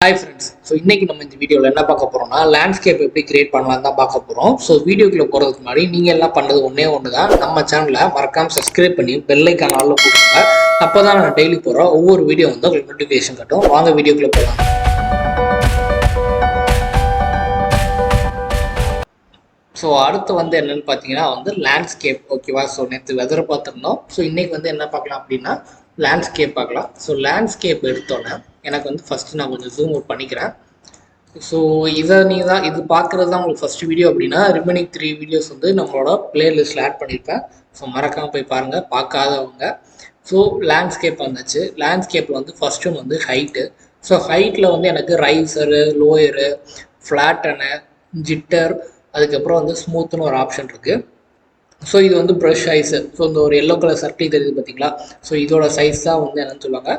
Hi friends. So இன்னைக்கு நம்ம இந்த வீடியோல என்ன பார்க்க போறோம்னா லேண்ட்ஸ்கேப் எப்படி கிரியேட் பண்ணலாம் தான் பார்க்க போறோம். ஸோ வீடியோக்குள்ள போறதுக்கு முன்னாடி நீங்க எல்லாம் பண்ணது ஒன்று தான், நம்ம சேனலை மறக்காம சப்ஸ்கிரைப் பண்ணி பெல் ஐக்கான் ஆல்ல போட்டுருங்க. அப்பதான் நான் டெய்லி போற ஒவ்வொரு வீடியோ வந்து உங்களுக்கு நோட்டிஃபிகேஷன் கட்டும். வாங்க வீடியோக்குள்ள போகலாம். ஸோ அடுத்து வந்து என்னன்னு பார்த்தீங்கன்னா வந்து லேண்ட்ஸ்கேப். ஓகேவா? ஸோ நேற்று வெதர் பார்த்துருந்தோம். ஸோ இன்னைக்கு வந்து என்ன பார்க்கலாம் அப்படின்னா லேண்ட்ஸ்கேப் பார்க்கலாம். ஸோ லேண்ட்ஸ்கேப் எடுத்தோன்னே எனக்கு வந்து ஃபர்ஸ்ட் நான் கொஞ்சம் ஜூம் அவுட் பண்ணிக்கிறேன். ஸோ இதை நீங்கள் தான் இது பார்க்குறது தான் உங்களுக்கு ஃபஸ்ட் வீடியோ அப்படின்னா ரிமைனிங் 3 வீடியோஸ் வந்து நம்மளோட பிளேலிஸ்ட்டில் ஆட் பண்ணியிருப்பேன். ஸோ மறக்காமல் போய் பாருங்கள் பார்க்காதவங்க. ஸோ லேண்ட்ஸ்கேப் வந்துச்சு. லேண்ட்ஸ்கேப்பில் வந்து ஃபஸ்ட் ஒன் வந்து ஹைட்டு. ஸோ ஹைட்டில் வந்து எனக்கு ரைசரு, லோயரு, ஃப்ளாட்டனு, ஜிட்டர், அதுக்கப்புறம் வந்து ஸ்மூத்துன்னு ஒரு ஆப்ஷன் இருக்குது. ஸோ இது வந்து ப்ரஷ் சைஸு. ஸோ இந்த ஒரு எல்லோ கலர் சர்க்கிள் தெரியுது பார்த்தீங்களா? ஸோ இதோட சைஸ் தான் வந்து என்னன்னு சொல்லுவாங்க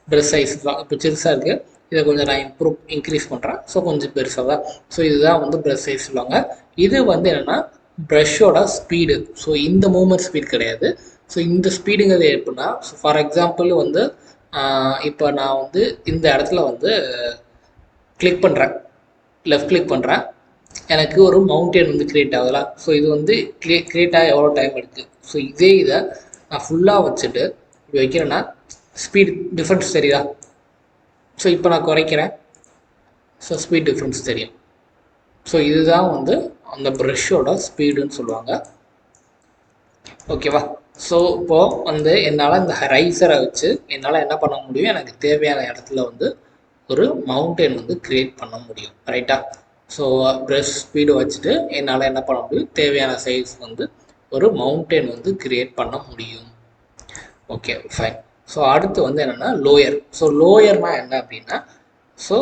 ப்ரஷ் சைஸ். இப்போ சிறுசாக இருக்குது, இதை கொஞ்சம் நான் இன்க்ரீஸ் பண்ணுறேன். ஸோ கொஞ்சம் பெருசாக தான். ஸோ இதுதான் வந்து ப்ரஷ் சைஸ் சொல்லுவாங்க. இது வந்து என்னென்னா ப்ரஷ்ஷோட ஸ்பீடு. ஸோ இந்த மூவ்மெண்ட் ஸ்பீட் கிடையாது. ஸோ இந்த ஸ்பீடுங்கிறது எப்படின்னா, ஸோ ஃபார் எக்ஸாம்பிள் வந்து இப்போ நான் வந்து இந்த இடத்துல வந்து கிளிக் பண்ணுறேன், லெஃப்ட் கிளிக் பண்ணுறேன், எனக்கு ஒரு மவுண்டெயின் வந்து க்ரியேட் ஆகுதுல. ஸோ இது வந்து க்ரியேட் ஆக எவ்வளோ டைம் எடுக்குது. ஸோ இதே இதை நான் ஃபுல்லாக வச்சுட்டு இப்படி வைக்கிறேன்னா ஸ்பீட் டிஃப்ரென்ஸ் தெரியுதா? ஸோ இப்போ நான் குறைக்கிறேன். ஸோ ஸ்பீட் டிஃப்ரென்ஸ் தெரியும். ஸோ இதுதான் வந்து அந்த ப்ரஷ்ஷோட ஸ்பீடுன்னு சொல்லுவாங்க. ஓகேவா? ஸோ இப்போது வந்து என்னால் இந்த ரைசரை வச்சு என்னால் என்ன பண்ண முடியும், எனக்கு தேவையான இடத்துல வந்து ஒரு மவுண்டெயின் வந்து க்ரியேட் பண்ண முடியும். ரைட்டா? ஸோ ப்ரஷ் ஸ்பீடு வச்சுட்டு என்னால் என்ன பண்ண முடியும், தேவையான சைஸ் வந்து ஒரு மவுண்டெயின் வந்து க்ரியேட் பண்ண முடியும். Okay, fine. ஸோ அடுத்து வந்து என்னென்னா லோயர். ஸோ லோயர்னால் என்ன அப்படின்னா, ஸோ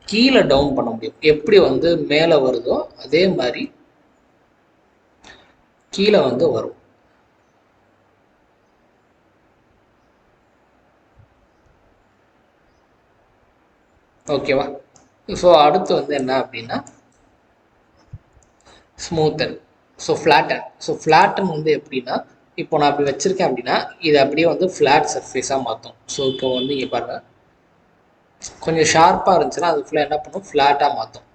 கீழே டவுன் பண்ண முடியும். எப்படி வந்து மேலே வருதோ அதே மாதிரி கீழே வந்து வரும். ஓகேவா? ஸோ அடுத்து வந்து என்ன அப்படின்னா smoothen. So flatten. So flatten வந்து எப்படின்னா, இப்போ நான் அப்படி வச்சுருக்கேன் அப்படின்னா இது அப்படியே வந்து ஃப்ளாட் சர்ஃபேஸாக மாற்றும். ஸோ இப்போ வந்து இங்கே பாருங்கள், கொஞ்சம் ஷார்ப்பாக இருந்துச்சுன்னா அது ஃபுல்லாக என்ன பண்ணும், ஃப்ளாட்டாக மாற்றும்.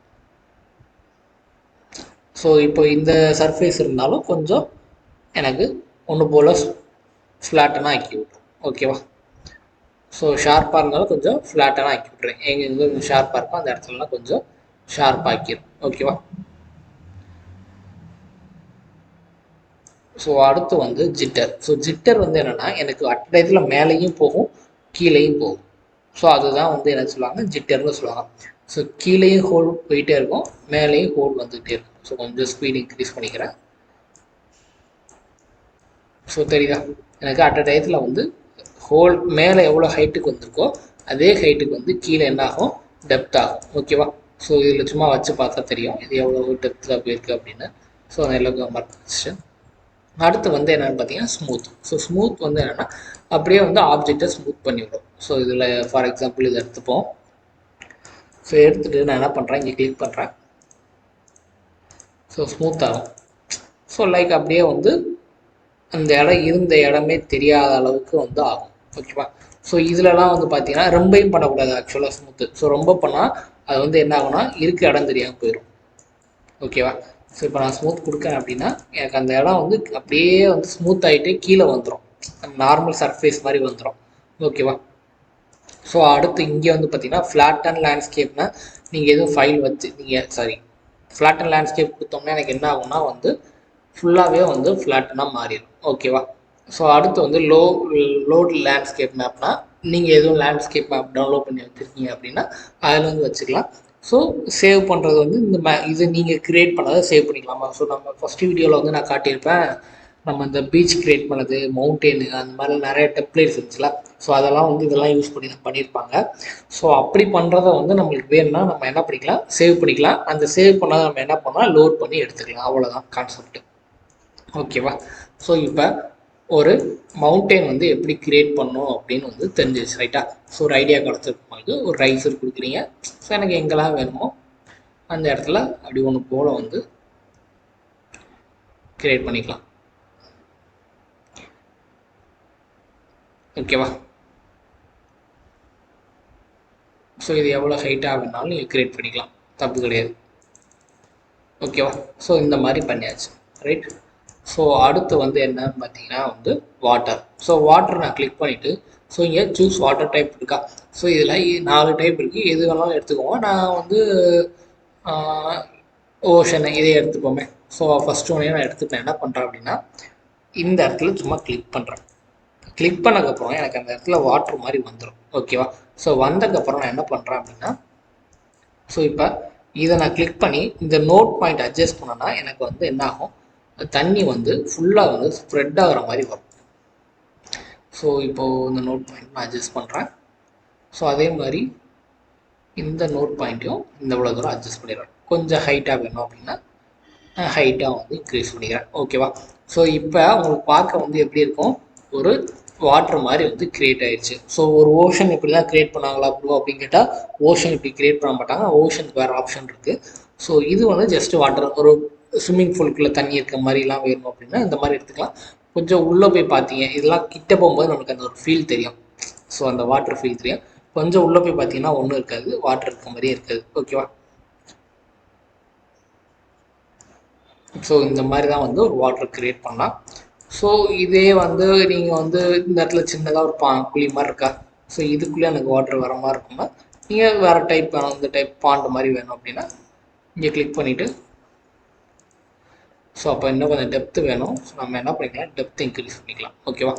ஸோ இப்போ இந்த சர்ஃபேஸ் இருந்தாலும் கொஞ்சம் எனக்கு ஒன்று போல் ஃப்ளாட்டனாக ஆக்கி விட்ரும். ஓகேவா? ஸோ ஷார்ப்பாக இருந்தாலும் கொஞ்சம் ஃப்ளாட்டனாக ஆக்கி விட்றேன். எங்கே கொஞ்சம் ஷார்ப்பாக இருக்கும் அந்த இடத்துலலாம் கொஞ்சம் ஷார்ப்பாக ஆக்கிடும். ஓகேவா? ஸோ அடுத்து வந்து ஜிட்டர். ஸோ ஜிட்டர் வந்து என்னென்னா எனக்கு அட்டயத்தில் மேலேயும் போகும் கீழேயும் போகும். ஸோ அதுதான் வந்து என்ன சொல்லுவாங்க, ஜிட்டர்னு சொல்லுவாங்க. ஸோ கீழேயும் ஹோல் போயிட்டே இருக்கும், மேலேயும் ஹோல் வந்துகிட்டே இருக்கும். ஸோ கொஞ்சம் ஸ்பீட் இன்க்ரீஸ் பண்ணிக்கிறேன். ஸோ தெரியுதா, எனக்கு அட்டயத்தில் வந்து ஹோல் மேலே எவ்வளோ ஹைட்டுக்கு வந்திருக்கோ அதே ஹைட்டுக்கு வந்து கீழே என்ன ஆகும், டெப்த் ஆகும். ஓகேவா? ஸோ இதில் சும்மா வச்சு பார்த்தா தெரியும் இது எவ்வளோ டெப்த்தில் போயிருக்கு அப்படின்னு. ஸோ அந்த எல்லாம் மார்க். அடுத்து வந்து என்னென்னு பார்த்தீங்கன்னா ஸ்மூத். ஸோ ஸ்மூத் வந்து என்னென்னா அப்படியே வந்து ஆப்ஜெக்டை ஸ்மூத் பண்ணிவிடும். ஸோ இதில் ஃபார் எக்ஸாம்பிள் இதை எடுத்துப்போம். ஸோ எடுத்துகிட்டு நான் என்ன பண்ணுறேன், இங்கே கிளிக் பண்ணுறேன். ஸோ ஸ்மூத் ஆகும். ஸோ லைக் அப்படியே வந்து அந்த இடம் இருந்த இடமே தெரியாத அளவுக்கு வந்து ஆகும். ஓகேவா? ஸோ இதிலலாம் வந்து பார்த்தீங்கன்னா ரொம்பையும் பண்ணக்கூடாது ஆக்சுவலாக ஸ்மூத்து. ஸோ ரொம்ப பண்ணால் அது வந்து என்ன ஆகும்னா இருக்க இடம் தெரியாமல் போயிடும். ஓகேவா? ஸோ இப்போ நான் ஸ்மூத் கொடுக்குறேன் அப்படின்னா எனக்கு அந்த இடம் வந்து அப்படியே வந்து ஸ்மூத் ஆகிட்டே கீழே வந்துடும், நார்மல் சர்ஃபேஸ் மாதிரி வந்துடும். ஓகேவா? ஸோ அடுத்து இங்கே வந்து பார்த்தீங்கன்னா ஃப்ளாட் அண்ட் லேண்ட்ஸ்கேப்னால் நீங்கள் எதுவும் ஃபைல் வச்சு ஃப்ளாட் அண்ட் லேண்ட்ஸ்கேப் கொடுத்தோம்னா எனக்கு என்ன ஆகும்னா வந்து ஃபுல்லாகவே வந்து ஃப்ளாட்டனாக மாறிடும். ஓகேவா? ஸோ அடுத்து வந்து லோட் லேண்ட்ஸ்கேப் மேப்னா நீங்கள் எதுவும் லேண்ட்ஸ்கேப் மேப் டவுன்லோட் பண்ணி வச்சுருக்கீங்க அப்படின்னா அதில் வந்து வச்சுக்கலாம். ஸோ சேவ் பண்ணுறது வந்து இந்த இது நீங்கள் க்ரியேட் பண்ணதை சேவ் பண்ணிக்கலாமா. ஸோ நம்ம ஃபஸ்ட்டு வீடியோவில் வந்து நான் காட்டியிருப்பேன், நம்ம இந்த பீச் க்ரியேட் பண்ணது, மவுண்டெயின், அந்த மாதிரி நிறைய டெம்ப்ளேட்ஸ் இருந்துச்சுல. ஸோ அதெல்லாம் வந்து இதெல்லாம் யூஸ் பண்ணி தான் பண்ணியிருப்பாங்க. ஸோ அப்படி பண்ணுறத வந்து நம்மளுக்கு வேணும்னா நம்ம என்ன பண்ணிக்கலாம், சேவ் பண்ணிக்கலாம். அந்த சேவ் பண்ணாத நம்ம என்ன பண்ணலாம், லோட் பண்ணி எடுத்துக்கலாம். அவ்வளோதான் கான்செப்ட். ஓகேவா? ஸோ இப்போ ஒரு மவுண்டெயின் வந்து எப்படி க்ரியேட் பண்ணணும் அப்படின்னு வந்து தெரிஞ்சிச்சு. ரைட்டா? ஸோ ஒரு ஐடியா கிடச்சிருக்கும், ஒரு ரைசர் கொடுக்குறீங்க. ஸோ எனக்கு எங்கெல்லாம் வேணுமோ அந்த இடத்துல அப்படி ஒன்று போல் வந்து க்ரியேட் பண்ணிக்கலாம். ஓகேவா? ஸோ இது எவ்வளோ ஹைட்டாக வேணாலும் நீங்கள் க்ரியேட் பண்ணிக்கலாம், தப்பு கிடையாது. ஓகேவா? ஸோ இந்த மாதிரி பண்ணியாச்சு, ரைட்? ஸோ அடுத்து வந்து என்னன்னு பார்த்தீங்கன்னா வந்து வாட்டர். ஸோ வாட்டர் நான் கிளிக் பண்ணிவிட்டு, ஸோ இங்கே சூஸ் வாட்டர் டைப் இருக்கா. ஸோ இதில் 4 டைப் இருக்குது, எது வேணாலும் எடுத்துக்கோங்க. நான் வந்து ஓஷனை இதே எடுத்துப்போமே. ஸோ ஃபஸ்ட்டு ஒன்றே நான் எடுத்துப்பேன். என்ன பண்ணுறேன் அப்படின்னா, இந்த இடத்துல சும்மா கிளிக் பண்ணுறேன். கிளிக் பண்ணக்கப்புறம் எனக்கு அந்த இடத்துல வாட்டர் மாதிரி வந்துடும். ஓகேவா? ஸோ வந்ததுக்கப்புறம் நான் என்ன பண்ணுறேன் அப்படின்னா, ஸோ இப்போ இதை நான் கிளிக் பண்ணி இந்த நோட் பாயிண்ட் அட்ஜஸ்ட் பண்ணேன்னா எனக்கு வந்து என்ன ஆகும், தண்ணி வந்து ஃபுல்லாக வந்து ஸ்ப்ரெட் ஆகிற மாதிரி வரும். ஸோ இப்போது இந்த நோட் பாயிண்ட் நான் அட்ஜஸ்ட் பண்ணுறேன். ஸோ அதே மாதிரி இந்த நோட் பாயிண்ட்டையும் இந்த இவ்வளோ தூரம் அட்ஜஸ்ட் பண்ணிடுறேன். கொஞ்சம் ஹைட்டாக வேணும் அப்படின்னா ஹைட்டாக வந்து இன்க்ரீஸ் பண்ணிக்கிறேன். ஓகேவா? ஸோ இப்போ உங்களுக்கு பார்க்க வந்து எப்படி இருக்கும், ஒரு வாட்டர் மாதிரி வந்து கிரியேட் ஆயிடுச்சு. ஸோ ஒரு ஓஷன் இப்படி தான் கிரியேட் பண்ணாங்களா ப்ரோ அப்படின்னு கேட்டால், ஓஷன் இப்படி கிரியேட் பண்ண மாட்டாங்க. ஓஷனுக்கு வேறு ஆப்ஷன் இருக்குது. ஸோ இது வந்து ஜஸ்ட் வாட்டர், ஒரு ஸ்விம்மிங் பூலுக்குள்ளே தண்ணி இருக்க மாதிரிலாம் வேணும் அப்படின்னா இந்த மாதிரி எடுத்துக்கலாம். கொஞ்சம் உள்ளே போய் பார்த்தீங்க, இதெல்லாம் கிட்ட போகும்போது நமக்கு அந்த ஒரு ஃபீல் தெரியும். ஸோ அந்த வாட்டர் ஃபீல் தெரியும். கொஞ்சம் உள்ளே போய் பார்த்தீங்கன்னா ஒன்றும் இருக்காது, வாட்டர் இருக்க மாதிரியே இருக்காது. ஓகேவா? ஸோ இந்த மாதிரி தான் வந்து ஒரு வாட்டர் க்ரியேட் பண்ணலாம். ஸோ இதே வந்து நீங்கள் வந்து இந்த இடத்துல சின்னதாக ஒரு குழி மாதிரி இருக்கா, ஸோ இதுக்குள்ளே எனக்கு வாட்டர் வர மாதிரி இருக்குன்னா நீங்கள் வேறு டைப் வேணும், இந்த டைப் பாண்ட் மாதிரி வேணும் அப்படின்னா இங்கே கிளிக் பண்ணிவிட்டு, ஸோ அப்போ இன்னும் கொஞ்சம் டெப்த்து வேணும். ஸோ நம்ம என்ன பண்ணிக்கலாம், டெப்த் இன்க்ரீஸ் பண்ணிக்கலாம். ஓகேவா?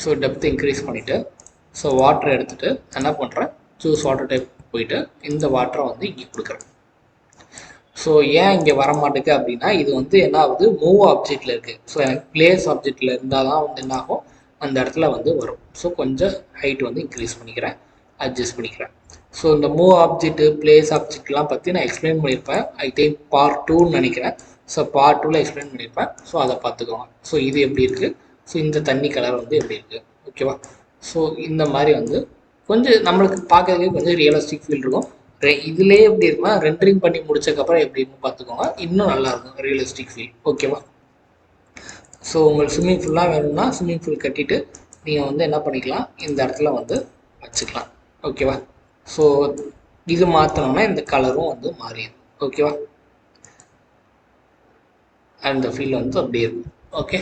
ஸோ டெப்த் இன்க்ரீஸ் பண்ணிவிட்டு, ஸோ வாட்டர் எடுத்துகிட்டு என்ன பண்ணுறேன், சூஸ் வாட்டர் டைப் போயிட்டு இந்த வாட்டரை வந்து இங்கே கொடுக்குறேன். ஸோ ஏன் இங்கே வர மாட்டேங்குது அப்படின்னா, இது வந்து என்ன ஆகுது, மூவ் ஆப்ஜெக்டில் இருக்குது. ஸோ எனக்கு பிளேஸ் ஆப்ஜெக்டில் இருந்தால் தான் வந்து என்ன ஆகும், அந்த இடத்துல வந்து வரும். ஸோ கொஞ்சம் ஹைட் வந்து இன்க்ரீஸ் பண்ணிக்கிறேன், அட்ஜஸ்ட் பண்ணிக்கிறேன். ஸோ இந்த மூவ் ஆப்ஜெக்ட்டு, பிளேஸ் ஆப்ஜெக்ட்லாம் பற்றி நான் எக்ஸ்பிளைன் பண்ணியிருப்பேன். ஐ திங்க் பார்ட் 2ன்னு நினைக்கிறேன். ஸோ பார்ட் 2ல் எக்ஸ்பிளைன் பண்ணியிருப்பேன். ஸோ அதை பார்த்துக்கோங்க. ஸோ இது எப்படி இருக்குது, ஸோ இந்த தண்ணி கலர் வந்து எப்படி இருக்குது. ஓகேவா? ஸோ இந்த மாதிரி வந்து கொஞ்சம் நம்மளுக்கு பார்க்கறதுக்கு கொஞ்சம் ரியலிஸ்டிக் ஃபீல் இருக்கும். இதுலேயே எப்படி இருக்குன்னா, ரெண்டரிங் பண்ணி முடிச்சக்கப்புறம் எப்படி இருக்குன்னு பார்த்துக்கோங்க, இன்னும் நல்லாயிருக்கும் ரியலிஸ்டிக் ஃபீல். ஓகேவா? ஸோ உங்களுக்கு ஸ்விம்மிங் ஃபூல்லாம் வேணும்னா ஸ்விம்மிங் ஃபூல் கட்டிட்டு நீங்கள் வந்து என்ன பண்ணிக்கலாம், இந்த இடத்துல வந்து வச்சுக்கலாம். ஓகேவா? ஸோ இது மாற்றினோன்னா இந்த கலரும் வந்து மாறிடும். ஓகேவா? அந்த ஃபீல் வந்து அப்படியே இருக்கும். ஓகே,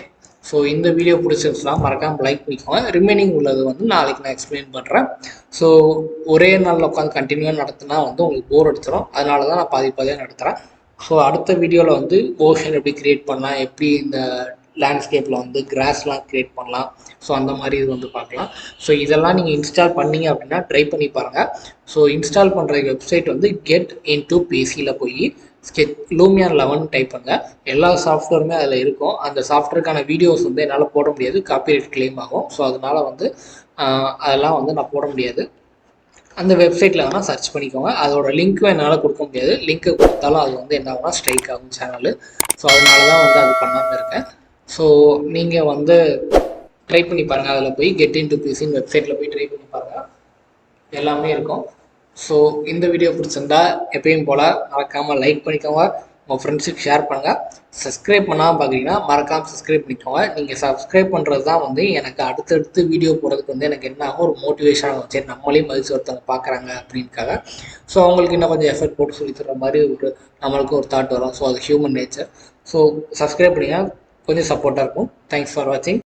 ஸோ இந்த வீடியோ பிடிச்சிருச்சுன்னா மறக்காமல் லைக் பண்ணிக்கோங்க. ரிமைனிங் உள்ளது வந்து நாளைக்கு நான் எக்ஸ்பிளைன் பண்ணுறேன். ஸோ ஒரே நாளில் உட்காந்து கண்டினியூவாக நடத்தினா வந்து உங்களுக்கு போர் அடிச்சிடும். அதனால தான் நான் பாதியாக நடத்துகிறேன். ஸோ அடுத்த வீடியோவில் வந்து ஓஷன் எப்படி க்ரியேட் பண்ணலாம், எப்படி இந்த லேண்ட்ஸ்கேப்பில் வந்து கிராஸ்லாம் க்ரியேட் பண்ணலாம், ஸோ அந்த மாதிரி இது வந்து பார்க்கலாம். ஸோ இதெல்லாம் நீங்கள் இன்ஸ்டால் பண்ணீங்க அப்படின்னா ட்ரை பண்ணி பாருங்கள். ஸோ இன்ஸ்டால் பண்ணுற வெப்சைட் வந்து கெட் இன்டு பிசியில் போய் Lumion 11 டைப் பண்ணுங்க. எல்லா சாஃப்ட்வேருமே அதில் இருக்கும். அந்த சாஃப்ட்வேருக்கான வீடியோஸ் வந்து என்னால் போட முடியாது, காப்பிரைட் கிளைம் ஆகும். ஸோ அதனால் வந்து அதெல்லாம் வந்து நான் போட முடியாது. அந்த வெப்சைட்டில் வேணால் சர்ச் பண்ணிக்கோங்க. அதோட லிங்க்கும் என்னால் கொடுக்க முடியாது. லிங்க்கு கொடுத்தாலும் அது வந்து என்ன ஆகும்னா ஸ்ட்ரைக் ஆகும் சேனலு. ஸோ அதனால தான் வந்து அது பண்ணாமல் இருக்கேன். ஸோ நீங்கள் வந்து ட்ரை பண்ணி பாருங்கள். அதில் போய் கெட் இன்டு பிசின்னு வெப்சைட்டில் போய் ட்ரை பண்ணி பாருங்கள், எல்லாமே இருக்கும். ஸோ இந்த வீடியோ பிடிச்சிருந்தா எப்பயும் போல் மறக்காமல் லைக் பண்ணிக்கோங்க, உங்கள் ஃப்ரெண்ட்ஸுக்கு ஷேர் பண்ணுங்கள். சப்ஸ்கிரைப் பண்ணாமல் பார்க்குறீங்கன்னா மறக்காமல் சப்ஸ்கிரைப் பண்ணிக்கோங்க. நீங்கள் சப்ஸ்கிரைப் பண்ணுறது தான் வந்து எனக்கு அடுத்தடுத்து வீடியோ போடுறதுக்கு வந்து எனக்கு என்ன ஆகும், ஒரு மோட்டிவேஷன் ஆகும். சரி, நம்மளையும் மதிச்சு ஒருத்தவங்க பார்க்குறாங்க அப்படின்னுக்காக. ஸோ அவங்களுக்கு இன்னும் கொஞ்சம் எஃபர்ட் போட்டு சொல்லி தர மாதிரி ஒரு நம்மளுக்கும் ஒரு தாட் வரும். ஸோ அது ஹியூமன் நேச்சர். ஸோ சப்ஸ்கிரைப் பண்ணிங்கன்னா கொஞ்சம் சப்போர்ட்டாக இருக்கும். தேங்க்ஸ் ஃபார் வாட்சிங்.